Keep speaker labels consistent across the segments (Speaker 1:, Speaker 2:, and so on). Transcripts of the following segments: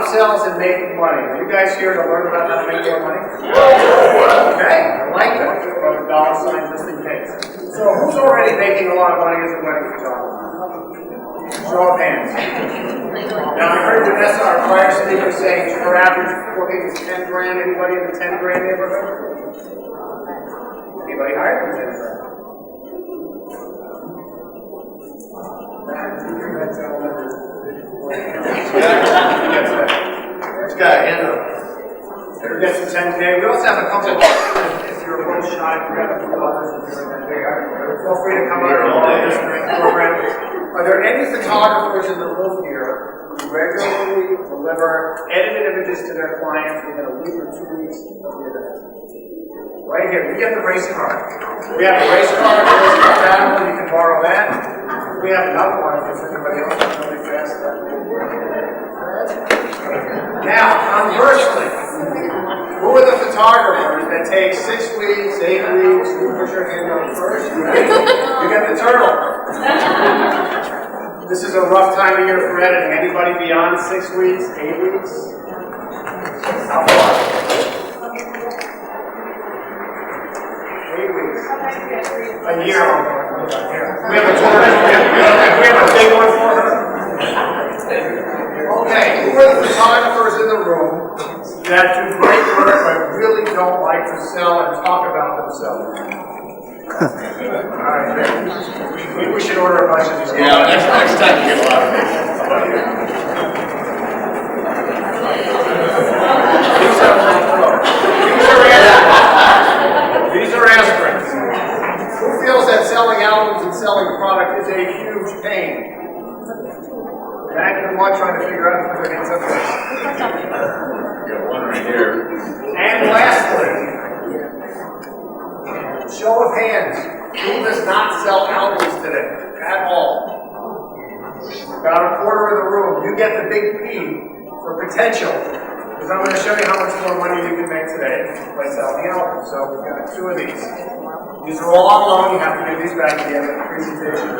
Speaker 1: upsells and making money. Are you guys here to learn about how to make more money? Okay, I like that. Throw a dollar sign just in case. So who's already making a lot of money as a wedding photographer? Show of hands. Now I heard Vanessa, our prior speaker, saying her average booking is 10 grand. Anybody in the 10 grand neighborhood? Anybody higher than 10 grand?
Speaker 2: This guy, hand up.
Speaker 1: We got some 10K. We also have a couple, if you're a little shy, we got a few others. Feel free to come out and follow this program. Are there any photographers in the room here who regularly deliver edited images to their clients within a week or 2 weeks of the event? Right here, we get the race car. We have a race car, you can borrow that. We have another one if anybody else wants to fast. Now, conversely, who are the photographers that take 6 weeks, 8 weeks? You put your hand up first. You get the turtle. This is a rough time of year for editing. Anybody beyond 6 weeks, 8 weeks? How far? 8 weeks. A year. We have a big one for her. Okay, who are the photographers in the room that do great work but really don't like to sell and talk about themselves? Alright, we should order a bunch of these.
Speaker 2: Yeah, next time you get a lot of
Speaker 1: These are aspirins. Who feels that selling albums and selling product is a huge pain? Back in one trying to figure out if we're getting something.
Speaker 2: Got one right here.
Speaker 1: And lastly, show of hands. Who does not sell albums today? At all. About a quarter of the room. You get the big P for potential. Because I'm going to show you how much more money you can make today by selling albums. So we've got 2 of these. These are all on loan. You have to give these back at the end of the presentation.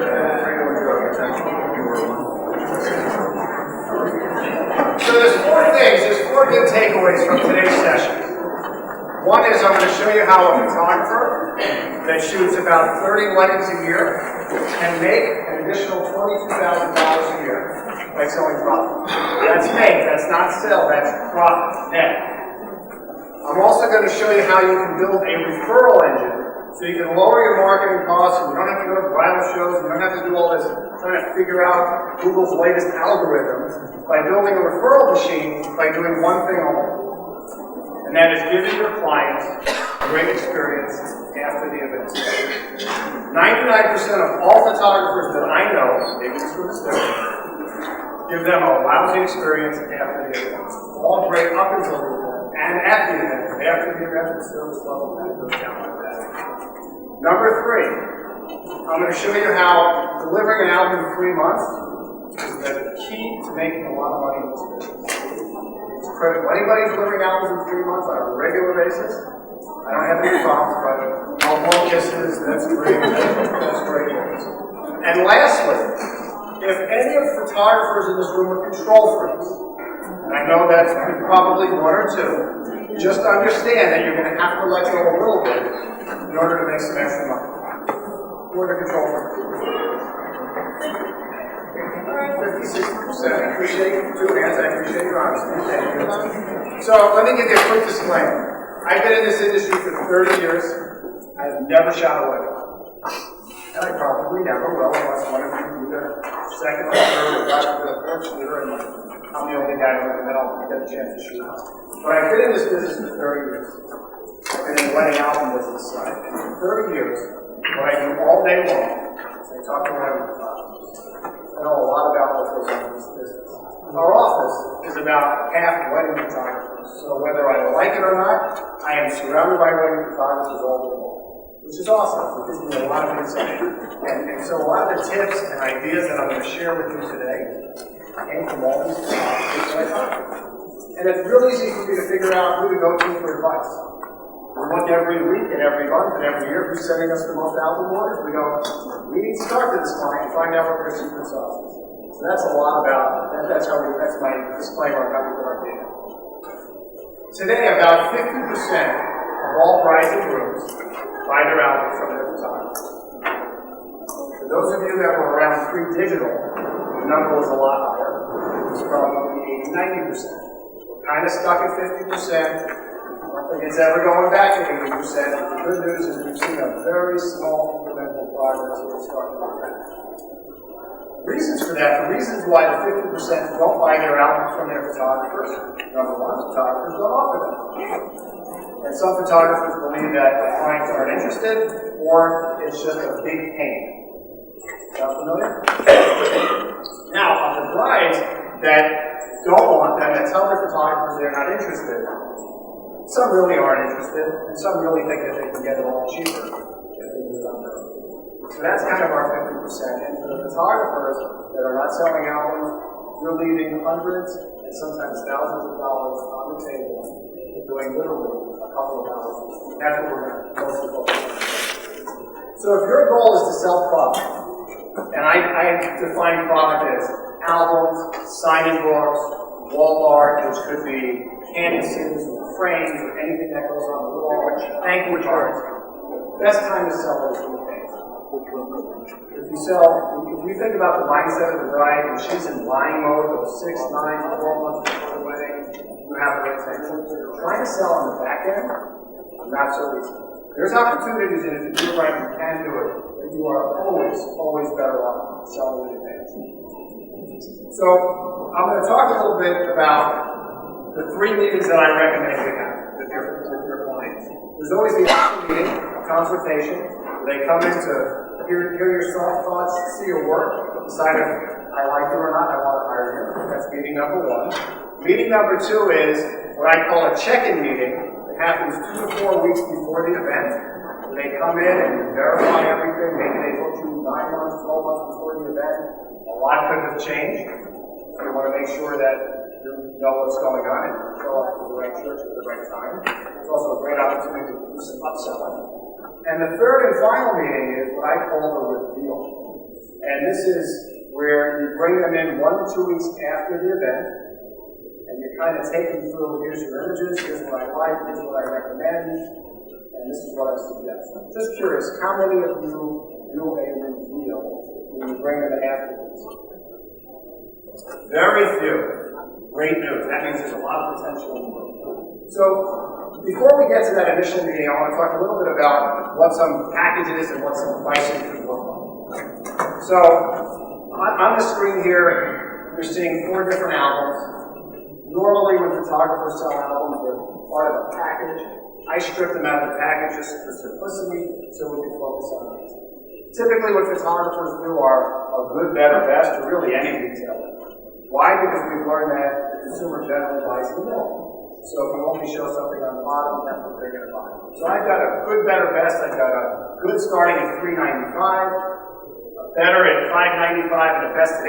Speaker 1: So there's 4 things. There's 4 good takeaways from today's session. One is I'm going to show you how a photographer that shoots about 30 weddings a year can make an additional $22,000 a year by selling product. That's make, that's not sell, that's profit, net. I'm also going to show you how you can build a referral engine so you can lower your marketing costs and you don't have to go to bridal shows, you don't have to do all this trying to figure out Google's latest algorithm by building a referral machine by doing one thing only. And that is giving your clients a great experience after the event. 99% of all photographers that I know, maybe this was a mistake, give them a lousy experience after the event. All great up until the event and at the event. After the event, the service level kind of goes down like that. Number 3, I'm going to show you how delivering an album in 3 months is the key to making a lot of money in this business. It's critical. Anybody who's delivering albums in 3 months on a regular basis, I don't have any problems, but I'll blow kisses, that's great, that's great. And lastly, if any of the photographers in this room are control freaks, and I know that's probably 1 or 2, just understand that you're going to have to let go a little bit in order to make some extra money. Who are the control freaks? 50, 60%. I appreciate 2 hands. I appreciate your honesty. Thank you. So let me give you a quick disclaimer. I've been in this industry for 30 years. I've never shot a wedding. And I probably never will unless one of you do the second or third or the 4th shooter, and I'm the only guy who I'll get a chance to shoot. But I've been in this business for 30 years. I've been in the wedding album business side. And for 30 years, what I do all day long is I talk to wedding photographers. I know a lot about what goes on in this business. Our office is about half wedding photographers. So whether I like it or not, I am surrounded by wedding photographers all day long. Which is awesome. It gives me a lot of insight. And so a lot of the tips and ideas that I'm going to share with you today came from all these photographers that I talk to. And it's real easy for me to figure out who to go to for advice. We look every week and every month and every year who's sending us the most album orders. We go, we need to talk to this client and find out what their secret sauce is. So that's a lot about, that's my disclaimer on how we do our data. Today, about 50% of all brides and grooms buy their outfits from their photographer. For those of you that were around pre-digital, the number was a lot higher. It was probably 80, 90%. We're kind of stuck at 50%. I don't think it's ever going back to 80%. The good news is we've seen a very small incremental progress we're starting to get. Reasons for that, the reasons why the 50% don't buy their outfits from their photographers, number one, photographers don't offer them. And some photographers believe that the clients aren't interested, or it's just a big pain. Sound familiar? Now, of the brides that don't want them, that tell their photographers they're not interested, some really aren't interested, and some really think that they can get it all cheaper if they do it on their own. So that's kind of our 50%. And for the photographers that are not selling albums, you're leaving hundreds and sometimes thousands of dollars on the table for doing literally a couple of hours. That's what we're going to mostly focus on. So if your goal is to sell product, and I define product as albums, signing books, wall art, which could be canvases or frames or anything that goes on the wall, thank you cards, best time to sell those things. If you think about the mindset of the bride, and she's in buying mode, those 6, 9, 12 months before the wedding, you have the right thing. Trying to sell on the back end, not so easy. There's opportunities, and if you do it right, you can do it, but you are always better off selling in advance. So, I'm going to talk a little bit about the 3 meetings that I recommend you have with your clients. There's always the initial meeting, a consultation, where they come in to hear your thoughts, see your work, decide if I like you or not, I want to hire you. That's meeting number 1. Meeting number 2 is what I call a check-in meeting. It happens 2 to 4 weeks before the event. They come in and verify everything. Maybe they book you 9 months, 12 months before the event. A lot could have changed. So we want to make sure that you know what's going on and show up to the right church at the right time. It's also a great opportunity to do some upselling. And the 3rd and final meeting is what I call the reveal. And this is where you bring them in 1 to 2 weeks after the event, and you kind of take them through, here's your images, here's what I like, here's what I recommend, and this is what I suggest. I'm just curious, how many of you do a reveal when you bring them in afterwards? Very few. Great news. That means there's a lot of potential in the room. So, before we get to that initial meeting, I want to talk a little bit about what some packages and what some pricing could look like. So, on the screen here, you're seeing 4 different albums. Normally, when photographers sell albums, they're part of a package. I strip them out of the package just for simplicity, so we can focus on these. Typically, what photographers do are a good, better, best, or really any retailer. Why? Because we've learned that the consumer generally buys the middle. So if you only show something on the bottom, that's what they're going to buy. So I've got a good, better, best. I've got a good starting at $3.95, a better at $5.95, and a best at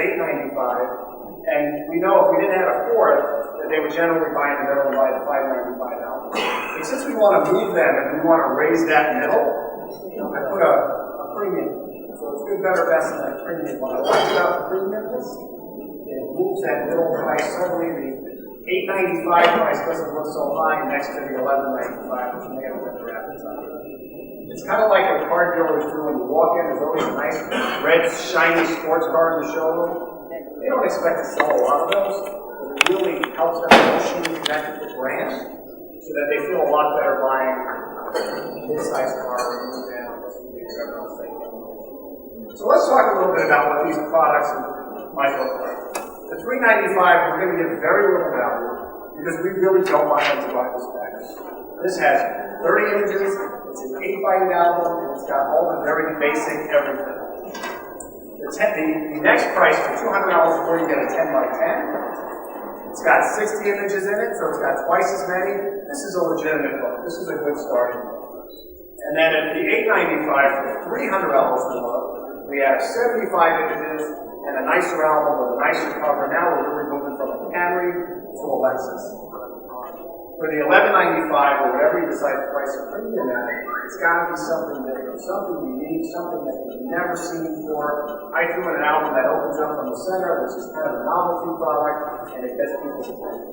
Speaker 1: $8.95. And we know if we didn't have a 4th, that they would generally buy in the middle and buy the $5.95 album. But since we want to move them and we want to raise that middle, I put a premium. So it's good, better, best, and a premium. What I like about the premium is it moves that middle price suddenly. The $8.95 price doesn't look so high next to the $11.95, which may have been their appetite. It's kind of like what car dealers do when you walk in. There's always a nice red, shiny sports car in the showroom. They don't expect to sell a lot of those, but it really helps them emotionally connect with the brand so that they feel a lot better buying a mid-sized car or whatever else they can. So let's talk a little bit about what these products might look like. The $3.95, we're going to give very little value because we really don't want them to buy this package. This has 30 images, it's an 8x8 album, and it's got all the very basic everything. The next price for $200 for you get a 10x10. It's got 60 images in it, so it's got twice as many. This is a legitimate book. This is a good starting book. And then at the $8.95 for $300 more, we have 75 images and a nicer album with a nicer cover. Now we're really moving from a Camry to a Lexus. for the $11.95 or whatever you decide to price a premium at, it's got to be something different, something unique, something that you've never seen before. I threw in an album that opens up from the center, which is kind of a novelty product, and it gets people's attention.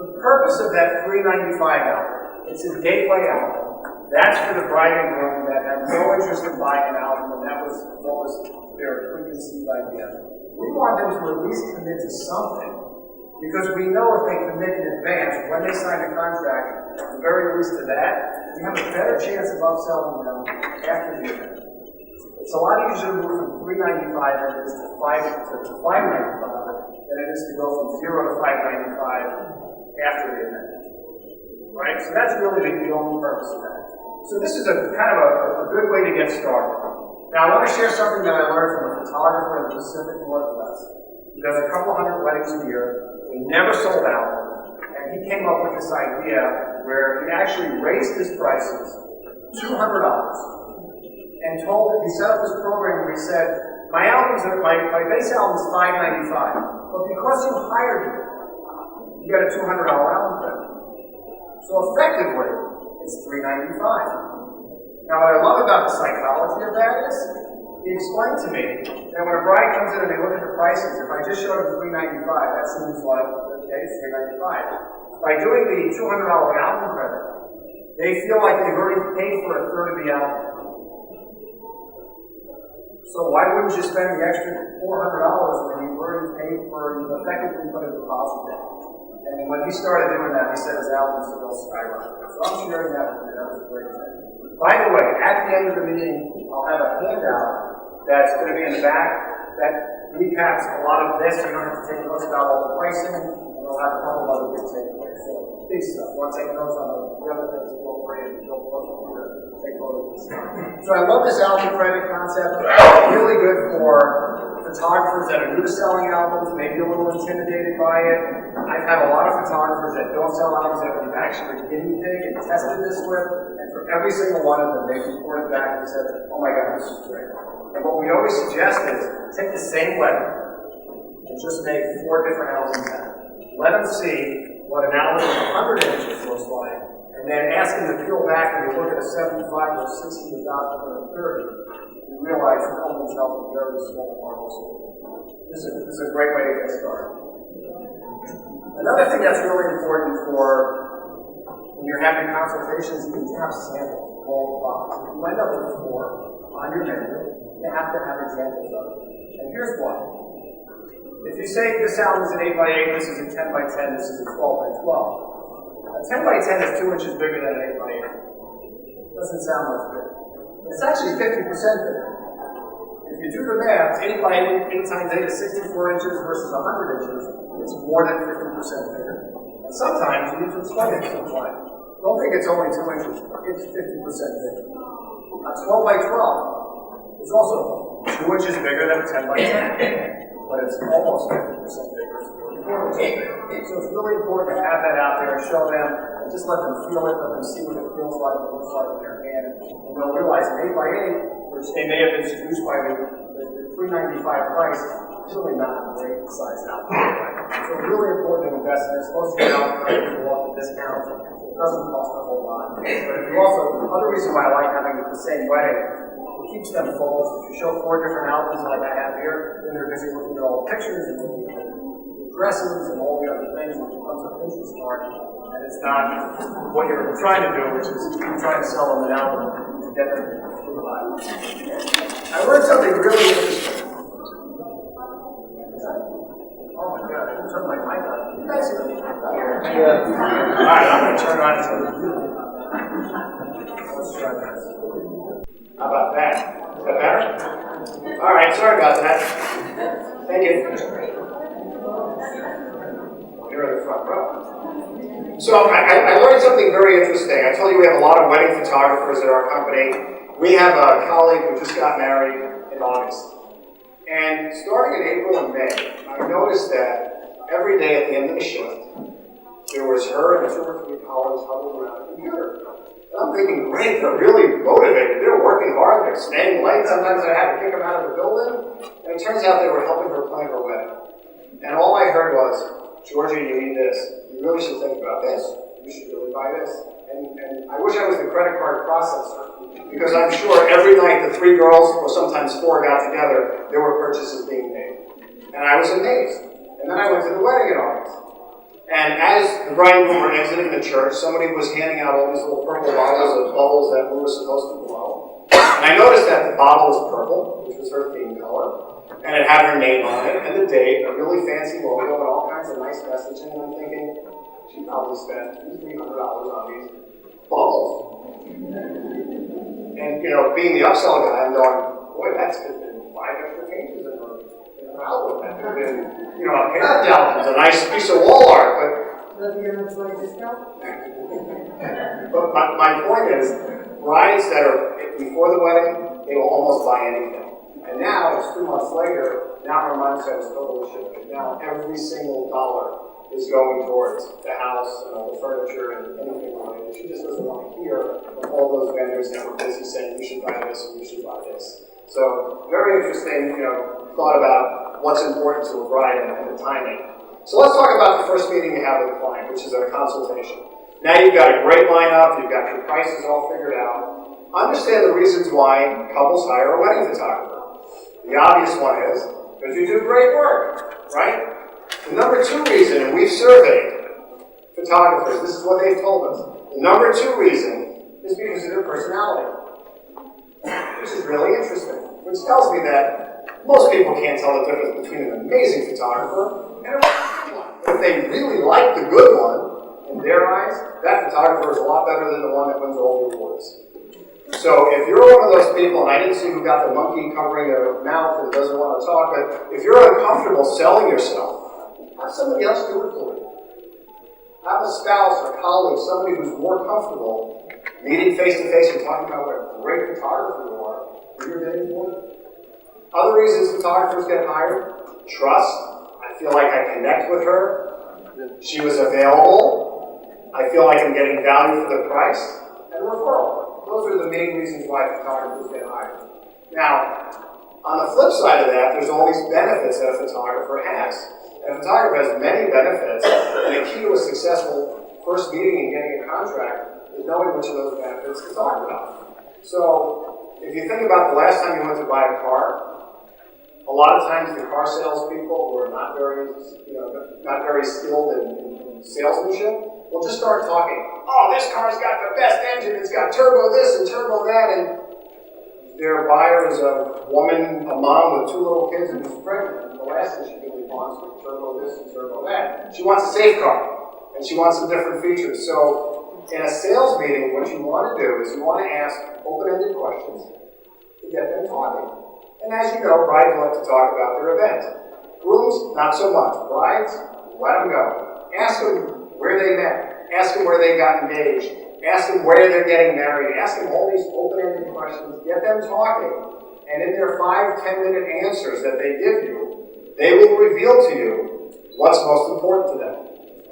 Speaker 1: The purpose of that $3.95 album, it's a gateway album. That's for the bride and groom that have no interest in buying an album, and that was what was their preconceived idea. We want them to at least commit to something, because we know if they commit in advance, when they sign a contract, at the very least to that, we have a better chance of upselling them after the event. It's a lot easier to move from $3.95 than it is to $5.95 than it is to go from $0 to $5.95 after the event. Right? So that's really the only purpose of that. So this is a kind of a good way to get started. Now I want to share something that I learned from a photographer in the Pacific Northwest. He does a couple hundred weddings a year. He never sold albums, and he came up with this idea where he actually raised his prices $200 and he set up this program where he said, my base album is $5.95, but because you hired me, you get a $200 album credit. So effectively, it's $3.95. Now what I love about the psychology of that is, he explained to me that when a bride comes in and they look at the prices, if I just showed them $3.95, that seems like, okay, it's $3.95. By doing the $200 album credit, they feel like they've already paid for a third of the album. So why wouldn't you spend the extra $400 when you've already paid for, you effectively put a deposit down? And when he started doing that, he said his album sales skyrocketed. So I'm sharing that with you. That was a great thing. By the way, at the end of the meeting, I'll have a handout that's going to be in the back that recaps a lot of this. You don't have to take notes about all the pricing, and we'll have a couple of other big takeaways. So big stuff. You want to take notes on the other things, feel free and don't post them here. Take photos. So I love this album credit concept. It's really good for photographers that are new to selling albums, maybe a little intimidated by it. I've had a lot of photographers that don't sell albums that we've actually guinea pig and tested this with, and for every single one of them, they reported back and said, oh my God, this is great. And what we always suggest is, take the same wedding and just make 4 different albums out. Let them see what an album of 100 inches looks like, and then ask them to peel back and you look at a 75 or 60 without or a 30. You realize the albums help a very small market. This is a great way to get started. Another thing that's really important for when you're having consultations is to have samples of all the boxes. If you end up with 4 on your menu, you have to have examples of it. And here's why. If you say this album is an 8x8, this is a 10x10, this is a 12x12. A 10x10 is 2 inches bigger than an 8x8. Doesn't sound much big. It's actually 50% bigger. If you do the math, 8x8, 8 times 8 is 64 inches versus 100 inches. It's more than 50% bigger. And sometimes you need to explain it to a client. Don't think it's only 2 inches. It's 50% bigger. A 12x12 is also 2 inches bigger than a 10x10. But it's almost 50% bigger. So it's really important to have that out there and show them, and just let them feel it, let them see what it feels like, what it looks like in their hand. And they'll realize an 8x8, which they may have been seduced by the $3.95 price, is really not a great size out there. So it's really important to invest in it. It's supposed to be out there to go off the discount. It doesn't cost a whole lot. But if you also, the other reason why I like having the same wedding, it keeps them focused. If you show 4 different albums like I have here, then they're busy looking at all the pictures and looking at the dresses and all the other things, and it becomes a Pinterest party. And it's not what you're trying to do, which is you're trying to sell them an album to get them to buy. I learned something really interesting. Oh my God, I didn't turn my mic on. You guys hear me? Yeah. All right, I'm going to turn it on until you do. Let's try this. How about that? Is that better? All right, sorry about that. Thank you. Here in the front row. So I learned something very interesting. I told you we have a lot of wedding photographers at our company. We have a colleague who just got married in August. And starting in April and May, I noticed that every day at the end of the shift, there was her and 2 or 3 colleagues huddled around the computer. I'm thinking, great, they're really motivated. They're working hard, they're staying late. Sometimes I had to kick them out of the building. And it turns out they were helping her plan her wedding. And all I heard was, Georgia, you need this. You really should think about this. You should really buy this. And I wish I was the credit card processor, because I'm sure every night the 3 girls, or sometimes 4, got together, there were purchases being made. And I was amazed. And then I went to the wedding in August. And as the bride and groom were exiting the church, somebody was handing out all these little purple bottles of bubbles that we were supposed to blow. And I noticed that the bottle was purple, which was her theme color, and it had her name on it, and the date, a really fancy logo, and all kinds of nice messaging. And I'm thinking, she probably spent $200-300 on these bubbles. And, being the upsell guy, I'm going, boy, that's been 5 extra pages in her album. That could have been, a pair of diamonds, a nice piece of wall art, but my point is, brides that are before the wedding, they will almost buy anything. And now, it's 2 months later, now her mindset is totally shifted. Now every single dollar is going towards the house and all the furniture and anything related. She just doesn't want to hear from all those vendors that were busy saying, you should buy this and you should buy this. So, very interesting, thought about what's important to a bride and the timing. So let's talk about the first meeting you have with a client, which is a consultation. Now you've got a great lineup, you've got your prices all figured out. Understand the reasons why couples hire a wedding photographer. The obvious one is because you do great work, right? The number 2 reason, and we've surveyed photographers, this is what they've told us. The number 2 reason is because of their personality, which is really interesting, which tells me that most people can't tell the difference between an amazing photographer and a bad one. But if they really like the good one, in their eyes, that photographer is a lot better than the one that wins all the awards. So if you're one of those people, and I didn't see who got the monkey covering their mouth and doesn't want to talk, but if you're uncomfortable selling yourself, have somebody else do it for you. Have a spouse or colleague, somebody who's more comfortable meeting face-to-face and talking about what a great photographer you are, who you're getting for. Other reasons photographers get hired: trust. I feel like I connect with her. She was available. I feel like I'm getting value for the price. And referral. Those are the main reasons why photographers get hired. Now, on the flip side of that, there's all these benefits that a photographer has. And a photographer has many benefits, and the key to a successful first meeting and getting a contract is knowing which of those benefits to talk about. So, if you think about the last time you went to buy a car, a lot of times the car salespeople who are not very skilled in salesmanship will just start talking. Oh, this car's got the best engine, it's got turbo this and turbo that, and their buyer is a woman, a mom with 2 little kids and who's pregnant. And the last thing she really wants is turbo this and turbo that. She wants a safe car, and she wants some different features. So, in a sales meeting, what you want to do is you want to ask open-ended questions to get them talking. And as you know, brides love to talk about their event. Grooms, not so much. Brides, let them go. Ask them where they met. Ask them where they got engaged. Ask them where they're getting married. Ask them all these open-ended questions. Get them talking. And in their 5-10-minute answers that they give you, they will reveal to you what's most important to them.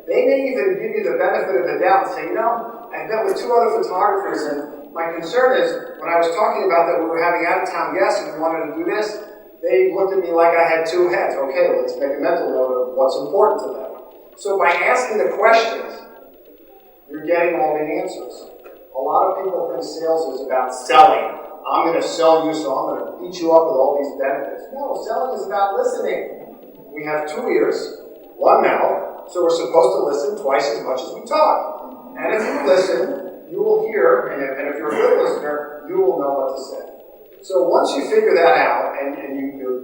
Speaker 1: They may even give you the benefit of the doubt and say, I've met with 2 other photographers, and my concern is, when I was talking about that we were having out-of-town guests and we wanted to do this, they looked at me like I had 2 heads. Okay, let's make a mental note of what's important to them. So by asking the questions, you're getting all the answers. A lot of people think sales is about selling. I'm going to sell you, so I'm going to beat you up with all these benefits. No, selling is about listening. We have 2 ears, 1 mouth, so we're supposed to listen twice as much as we talk. And if you listen, you will hear, and if you're a good listener, you will know what to say. So once you figure that out, and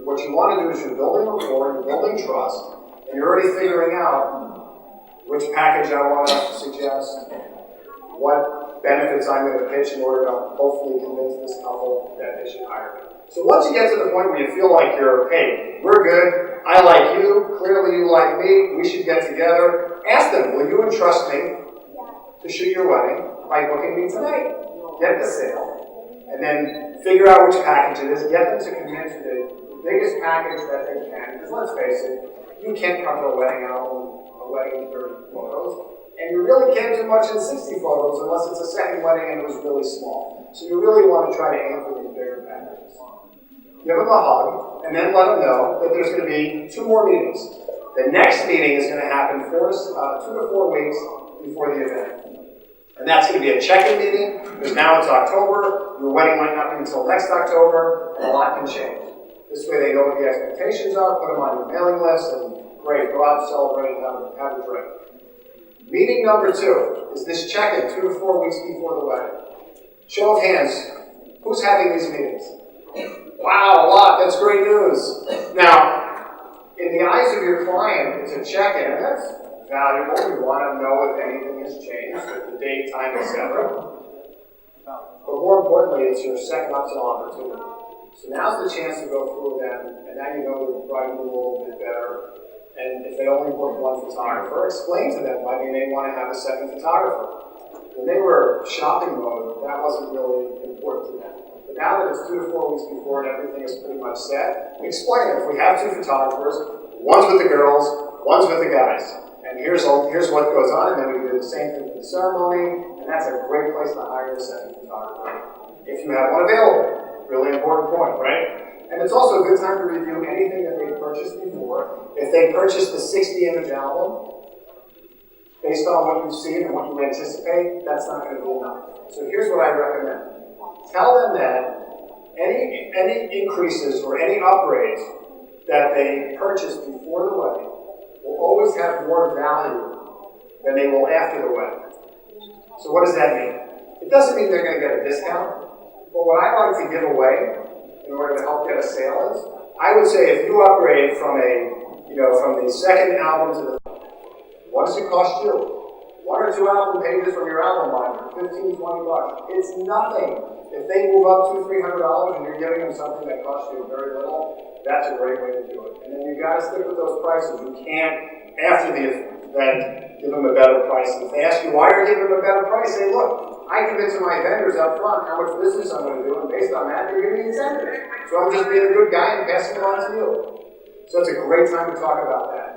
Speaker 1: what you want to do is you're building rapport, you're building trust, and you're already figuring out which package I want to suggest, what benefits I'm going to pitch in order to hopefully convince this couple that they should hire me. So once you get to the point where you feel like hey, we're good, I like you, clearly you like me, we should get together, ask them, will you entrust me to shoot your wedding by booking me tonight? Get the sale, and then figure out which package it is, get them to commit to the biggest package that they can, because let's face it, you can't cover a wedding album, a wedding in 30 photos, and you really can't do much in 60 photos unless it's a second wedding and it was really small. So you really want to try to aim for these bigger packages. Give them a hug, and then let them know that there's going to be 2 more meetings. The next meeting is going to happen 2 to 4 weeks before the event. And that's going to be a check-in meeting, because now it's October, your wedding might not be until next October, and a lot can change. This way they know what the expectations are, put them on your mailing list, and great, go out and celebrate and have a drink. Meeting number 2 is this check-in 2 to 4 weeks before the wedding. Show of hands, who's having these meetings? Wow, a lot, that's great news. Now, in the eyes of your client, it's a check-in, and that's valuable. You want to know if anything has changed, the date, time, etc. But more importantly, it's your second upsell opportunity. So now's the chance to go through them, and now you know the bride a little bit better. And if they only book one photographer, explain to them why they may want to have a second photographer. When they were shopping mode, that wasn't really important to them. But now that it's 2 to 4 weeks before and everything is pretty much set, explain it. If we have 2 photographers, one's with the girls, one's with the guys. And here's what goes on, and then we do the same thing for the ceremony, and that's a great place to hire the second photographer. If you have one available, really important point, right? And it's also a good time to review anything that they've purchased before. If they purchased the 60-image album, based on what you've seen and what you anticipate, that's not going to be enough. So here's what I recommend. Tell them that any increases or any upgrades that they purchased before the wedding will always have more value than they will after the wedding. So what does that mean? It doesn't mean they're going to get a discount, but what I like to give away in order to help get a sale is, I would say if you upgrade from the second album to the, what does it cost you? 1 or 2 album pages from your album binder, $15, $20. It's nothing. If they move up $200-$300 and you're giving them something that costs you very little, that's a great way to do it. And then you got to stick with those prices. You can't, after the event, give them a better price. If they ask you why you're giving them a better price, say, look, I convince my vendors up front how much business I'm going to do, and based on that, they're giving me incentives. So I'm just being a good guy and passing it on to you. So it's a great time to talk about that.